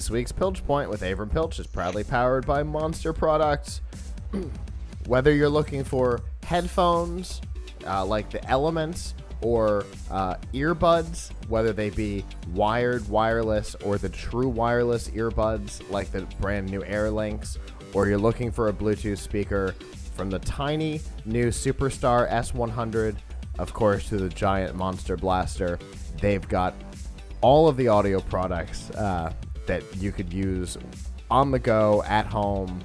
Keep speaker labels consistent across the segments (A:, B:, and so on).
A: This week's Piltch Point with Avram Piltch is proudly powered by Monster Products. Whether you're looking for headphones, like the Elements, or earbuds, whether they be wired, wireless, or the true wireless earbuds, like the brand new AirLinks, or you're looking for a Bluetooth speaker, from the tiny new Superstar S100, of course, to the giant Monster Blaster, they've got all of the audio products that you could use on the go, at home,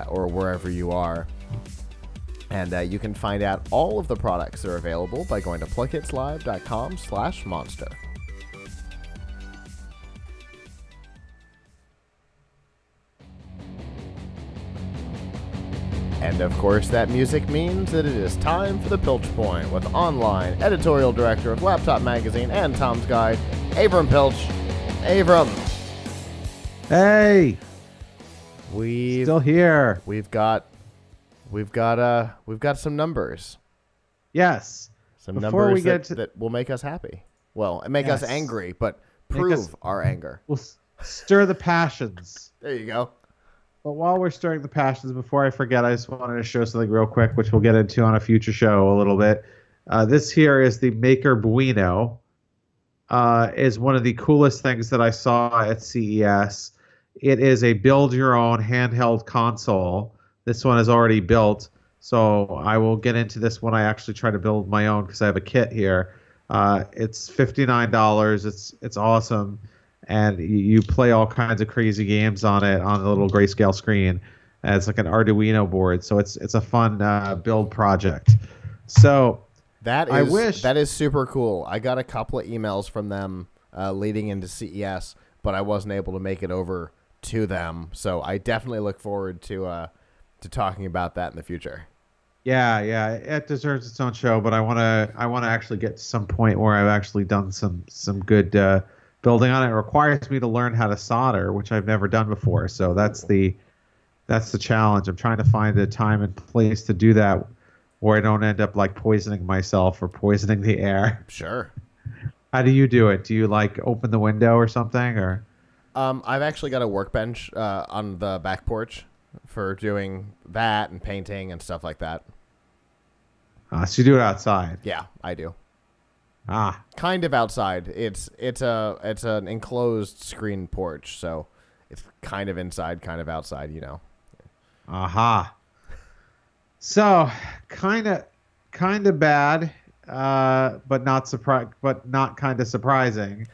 A: or wherever you are. And you can find out all of the products that are available by going to PLUGHITZlive.com/monster. And of course, that music means that it is time for the Piltch Point with online editorial director of Laptop Magazine and Tom's Guide, Avram Piltch. Avram.
B: Hey,
A: We've
B: still here.
A: We've got some numbers.
B: Yes.
A: Some
B: Before
A: numbers
B: we get
A: that will make us happy. Well, and make us
B: Yes.
A: angry, but
B: Make
A: prove
B: us-
A: our anger.
B: We'll stir the passions.
A: There you go.
B: But while we're stirring the passions, before I forget, I just wanted to show something real quick, which we'll get into on a future show a little bit. This here is the Maker Bueno. Is one of the coolest things that I saw at CES. It is a build-your-own handheld console. This one is already built, so I will get into this when I actually try to build my own because I have a kit here. It's $59. It's awesome, and you play all kinds of crazy games on it on a little grayscale screen. And it's like an Arduino board, so it's a fun build project. So
A: That
B: I wish
A: that is super cool. I got a couple of emails from them leading into CES, but I wasn't able to make it over to them. So I definitely look forward to talking about that in the future.
B: Yeah, it deserves its own show, but I want to actually get to some point where I've actually done some good building on it. It requires me to learn how to solder, which I've never done before. So that's the challenge. I'm trying to find a time and place to do that where I don't end up like poisoning myself or poisoning the air.
A: Sure.
B: How do you do it? Do you like open the window or something, or?
A: I've actually got a workbench on the back porch for doing that and painting and stuff like that.
B: So you do it outside?
A: Yeah, I do.
B: Kind
A: of outside. It's an enclosed screen porch, so it's kind of inside, kind of outside, you know.
B: Aha. So kind of bad, but not kind of surprising,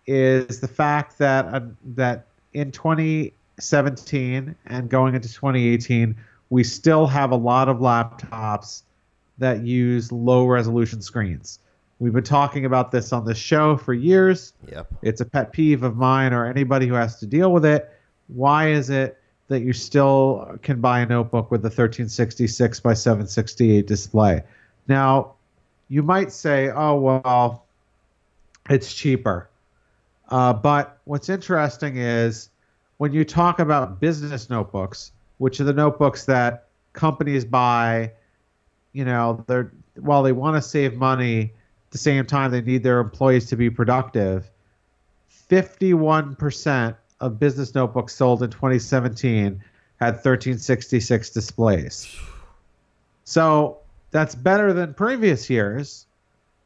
B: is the fact that that in 2017 and going into 2018, we still have a lot of laptops that use low resolution screens. We've been talking about this on this show for years.
A: Yep.
B: It's a pet peeve of mine or anybody who has to deal with it. Why is it that you still can buy a notebook with a 1366 by 768 display? Now, you might say, oh, well, it's cheaper. But what's interesting is when you talk about business notebooks, which are the notebooks that companies buy, you know, while they want to save money, at the same time they need their employees to be productive. 51% of business notebooks sold in 2017 had 1366 displays. So that's better than previous years,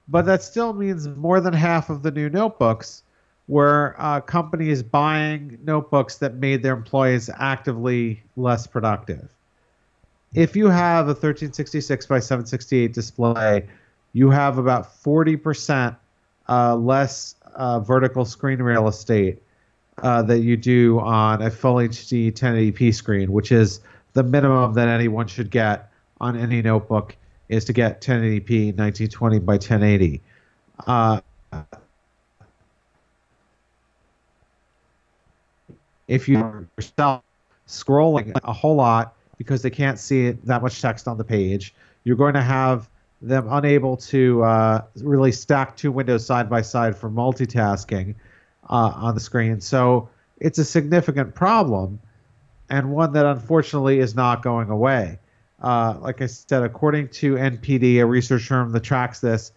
B: but that still means more than half of the new notebooks were companies buying notebooks that made their employees actively less productive. If you have a 1366 by 768 display, you have about 40% less vertical screen real estate that you do on a full HD 1080p screen, which is the minimum that anyone should get on any notebook, is to get 1080p 1920 by 1080. If you're yourself scrolling a whole lot because they can't see that much text on the page, you're going to have them unable to really stack two windows side by side for multitasking on the screen. So it's a significant problem, and one that unfortunately is not going away. Like I said, according to NPD, a research firm that tracks this,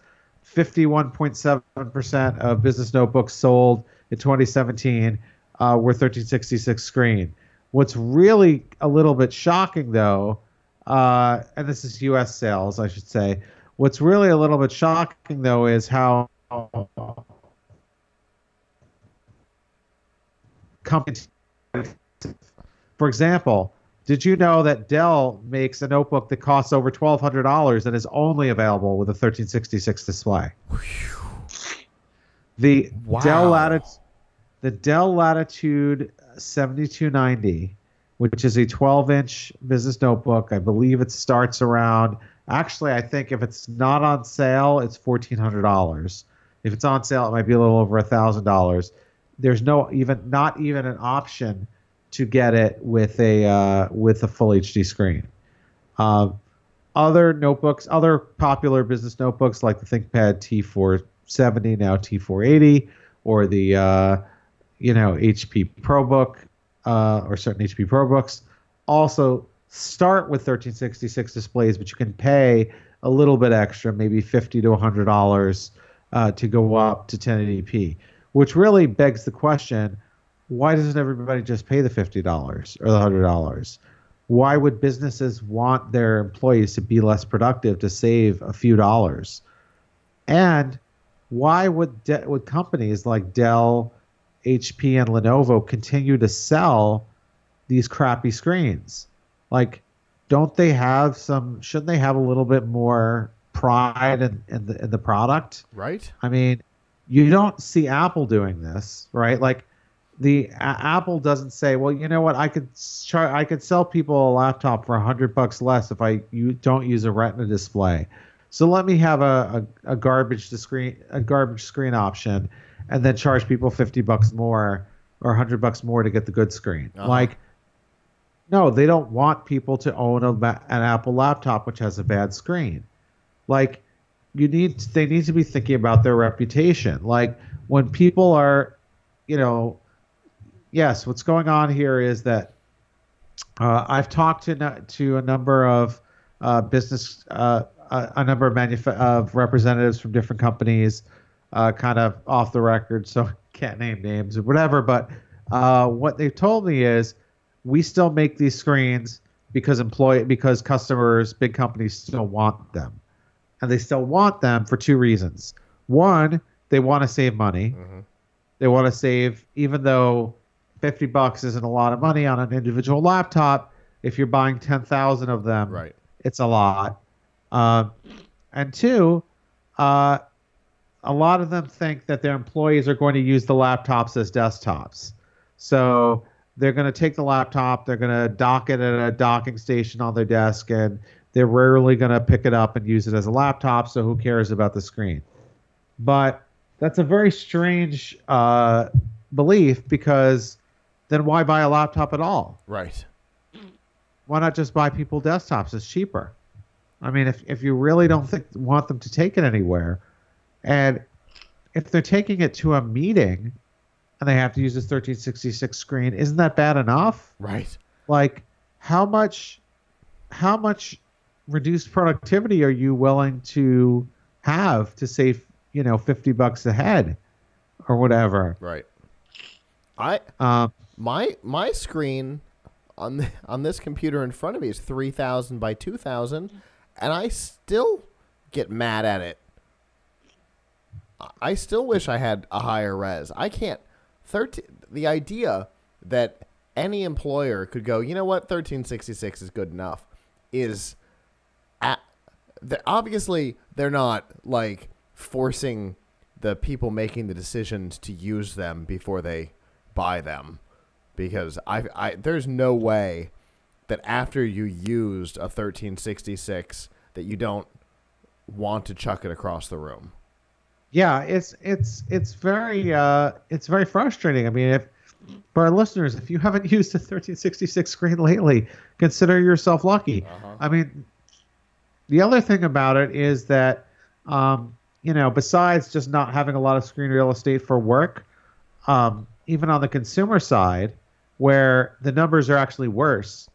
B: 51.7% of business notebooks sold in 2017 were 1366 screen. What's really a little bit shocking, though, and this is U.S. sales, I should say. What's really a little bit shocking, though, is how companies, for example, did you know that Dell makes a notebook that costs over $1,200 and is only available with a 1366 display? The
A: Wow.
B: Dell Latitude 7290, which is a 12-inch business notebook. I believe it starts around. Actually, I think if it's not on sale, it's $1,400. If it's on sale, it might be a little over $1,000. There's not even an option to get it with a full HD screen. Other notebooks, other popular business notebooks like the ThinkPad T470, now T480, or the HP ProBook, or certain HP ProBooks, also start with 1366 displays, but you can pay a little bit extra, maybe $50 to $100, to go up to 1080p, which really begs the question: why doesn't everybody just pay the $50 or the $100? Why would businesses want their employees to be less productive to save a few dollars? And why would companies like Dell, HP, and Lenovo continue to sell these crappy screens? Like, shouldn't they have a little bit more pride in the product?
A: Right?
B: I mean, you don't see Apple doing this, right? Like, Apple doesn't say, well, you know what, I could sell people a laptop for $100 less if you don't use a Retina display. So let me have a garbage screen option, and then charge people $50 more or $100 more to get the good screen. Like, no, they don't want people to own an Apple laptop which has a bad screen. Like, they need to be thinking about their reputation. Like, when people are, yes, what's going on here is that I've talked to a number of of representatives from different companies, kind of off the record, so can't name names or whatever. But what they've told me is, we still make these screens because customers, big companies, still want them, and they still want them for two reasons. One, they want to save money. Mm-hmm. They want to save, even though $50 isn't a lot of money on an individual laptop. If you're buying 10,000 of them,
A: right,
B: it's a lot. And two, a lot of them think that their employees are going to use the laptops as desktops. So they're going to take the laptop, they're going to dock it at a docking station on their desk, and they're rarely going to pick it up and use it as a laptop, so who cares about the screen? But that's a very strange belief, because then why buy a laptop at all?
A: Right.
B: Why not just buy people desktops? It's cheaper. I mean, if you really don't want them to take it anywhere, and if they're taking it to a meeting and they have to use this 1366 screen, isn't that bad enough?
A: Right.
B: Like, how much reduced productivity are you willing to have to save, $50 a head or whatever?
A: Right. My screen on this computer in front of me is 3000 by 2000, and I still get mad at it. I still wish I had a higher res. I can't. The idea that any employer could go, you know what, 1366 is good enough, is obviously they're not like forcing the people making the decisions to use them before they buy them, because there's no way that after you used a 1366 that you don't want to chuck it across the room.
B: Yeah, it's very frustrating. I mean, for our listeners, if you haven't used a 1366 screen lately, consider yourself lucky. Uh-huh. I mean, the other thing about it is that, besides just not having a lot of screen real estate for work, even on the consumer side, where the numbers are actually worse,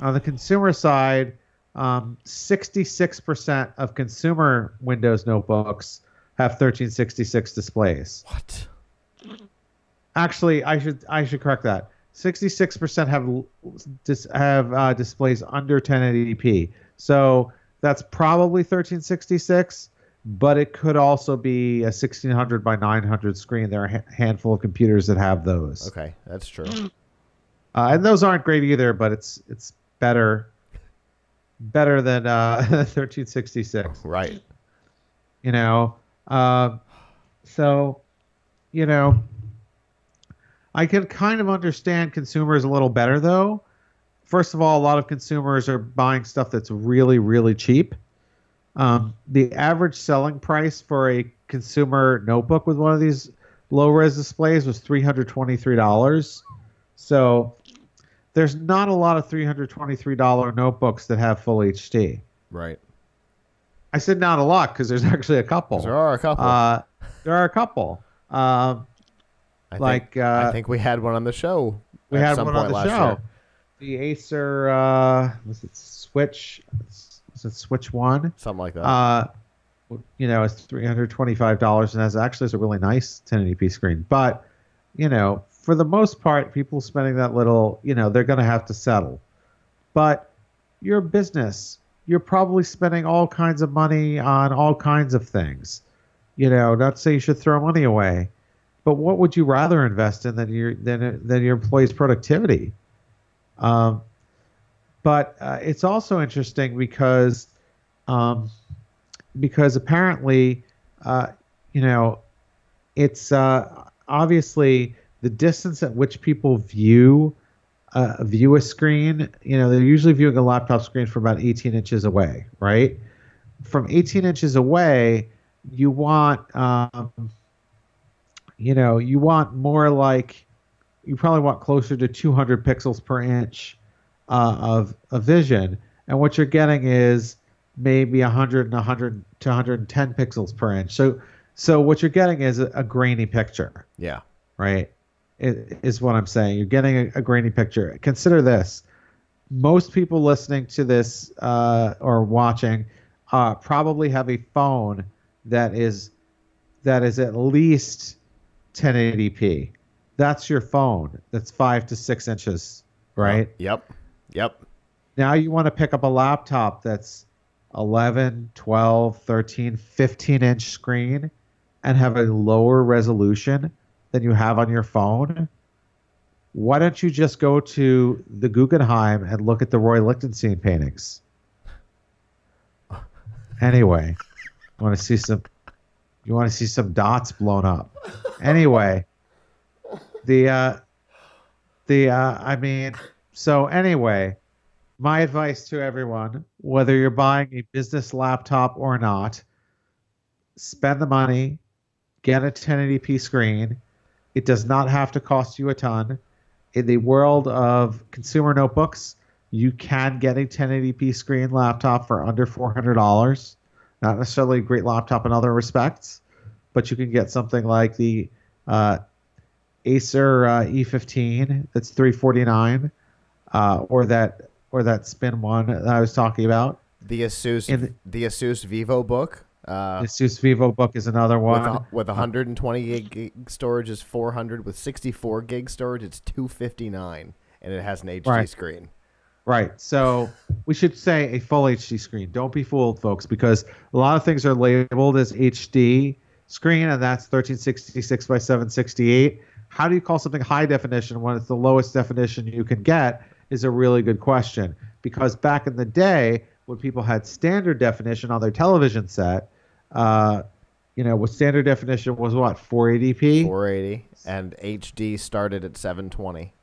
B: on the consumer side, 66% of consumer Windows notebooks have 1366 displays.
A: What?
B: Actually, I should correct that. 66% have displays under 1080p. So that's probably 1366, but it could also be a 1600 by 900 screen. There are a handful of computers that have those.
A: Okay, that's true.
B: And those aren't great either, but it's better than 1366.
A: Right.
B: You know, so you know, I can kind of understand consumers a little better though. First of all, a lot of consumers are buying stuff that's really, really cheap. The average selling price for a consumer notebook with one of these low-res displays was $323. So there's not a lot of $323 notebooks that have full HD.
A: Right.
B: I said not a lot because there's actually a couple.
A: 'Cause there are a couple.
B: There are a couple.
A: I think we had one on the show.
B: We
A: at
B: had
A: some
B: one on
A: point
B: the
A: last
B: show.
A: year.
B: The Acer, was it Switch? Was it Switch One?
A: Something like that.
B: It's $325 and has a really nice 1080p screen. But, for the most part, people spending that little, they're going to have to settle. But your business, you're probably spending all kinds of money on all kinds of things. Not to say you should throw money away, but what would you rather invest in than your employees' productivity? But it's also interesting because apparently, it's obviously the distance at which people view a screen. They're usually viewing a laptop screen from about 18 inches away, right? From 18 inches away, you want more like, you probably want closer to 200 pixels per inch of vision, and what you're getting is maybe 100 and 100 to 110 pixels per inch. So what you're getting is a grainy picture.
A: Yeah.
B: Right? It is what I'm saying. You're getting a grainy picture. Consider this. Most people listening to this or watching probably have a phone that is at least 1080p. That's your phone. That's 5 to 6 inches, right?
A: Yep.
B: Now you want to pick up a laptop that's 11, 12, 13, 15-inch screen and have a lower resolution than you have on your phone. Why don't you just go to the Guggenheim and look at the Roy Lichtenstein paintings? Anyway, you want to see some dots blown up. Anyway, so anyway, my advice to everyone, whether you're buying a business laptop or not, spend the money, get a 1080p screen. It does not have to cost you a ton. In the world of consumer notebooks, you can get a 1080p screen laptop for under $400. Not necessarily a great laptop in other respects, but you can get something like the Acer E15 that's $349, or that Spin one that I was talking about.
A: The Asus Vivo book.
B: The Asus Vivo book is another one.
A: With 120 gig storage is 400. With 64 gig storage, it's 259, and it has an HD screen.
B: Right. So we should say a full HD screen. Don't be fooled, folks, because a lot of things are labeled as HD screen, and that's 1366 by 768. How do you call something high definition when it's the lowest definition you can get is a really good question. Because back in the day, when people had standard definition on their television set, what standard definition was what, 480p?
A: 480, and HD started at 720.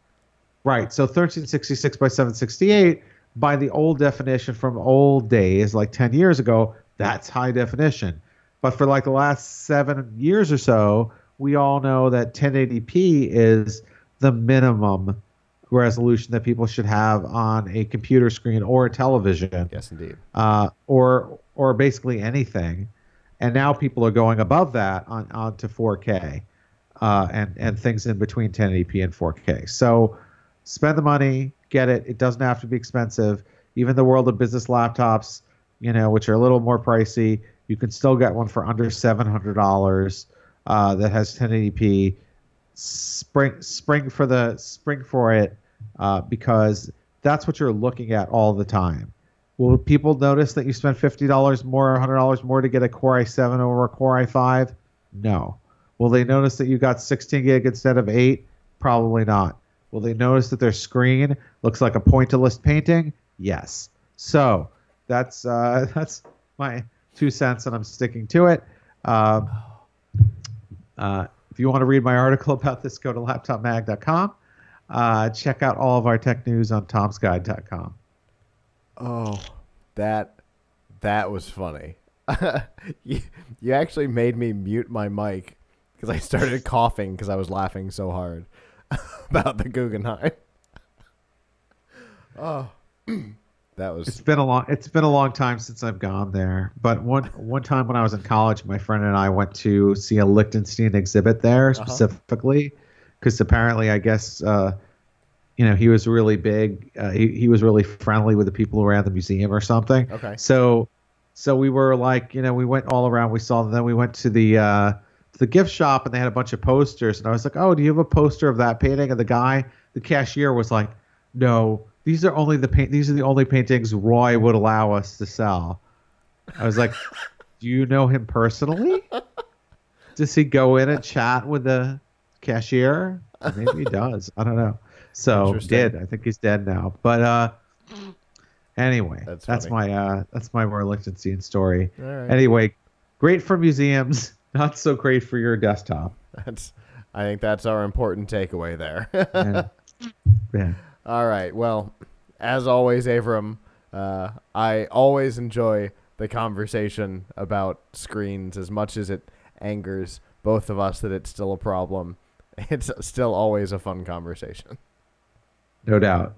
B: Right, so 1366 by 768, by the old definition from old days, like 10 years ago, that's high definition. But for like the last 7 years or so, we all know that 1080p is the minimum resolution that people should have on a computer screen or a television.
A: Yes, indeed.
B: Or basically anything. And now people are going above that on to 4K and things in between 1080p and 4K. So spend the money, get it. It doesn't have to be expensive. Even the world of business laptops, which are a little more pricey, you can still get one for under $700 that has 1080p spring for it, because that's what you're looking at all the time. Will people notice that you spent $50 more, $100 more to get a Core i7 over a Core i5? No. Will they notice that you got 16 gig instead of 8? Probably not. Will they notice that their screen looks like a pointillist painting? Yes. So that's my 2 cents, and I'm sticking to it. If you want to read my article about this, go to laptopmag.com. Check out all of our tech news on tomsguide.com.
A: Oh, that was funny. You actually made me mute my mic because I started coughing because I was laughing so hard about the Guggenheim. Oh, that was.
B: It's been a long time since I've gone there. But one time when I was in college, my friend and I went to see a Liechtenstein exhibit there specifically because apparently, I guess, he was really big. He was really friendly with the people around the museum or something.
A: Okay.
B: So we were like, we went all around. We saw them. Then we went to the gift shop, and they had a bunch of posters. And I was like, "Oh, do you have a poster of that painting?" And the cashier was like, "No, these are the only paintings Roy would allow us to sell." I was like, "Do you know him personally? Does he go in and chat with the cashier? Maybe he does. I don't know." So did. I think he's dead now. But anyway, that's my Roy Lichtenstein story.
A: All right.
B: Anyway, great for museums, not so great for your desktop.
A: I think that's our important takeaway there.
B: Yeah.
A: All right. Well, as always, Avram, I always enjoy the conversation about screens as much as it angers both of us that it's still a problem. It's still always a fun conversation.
B: No doubt.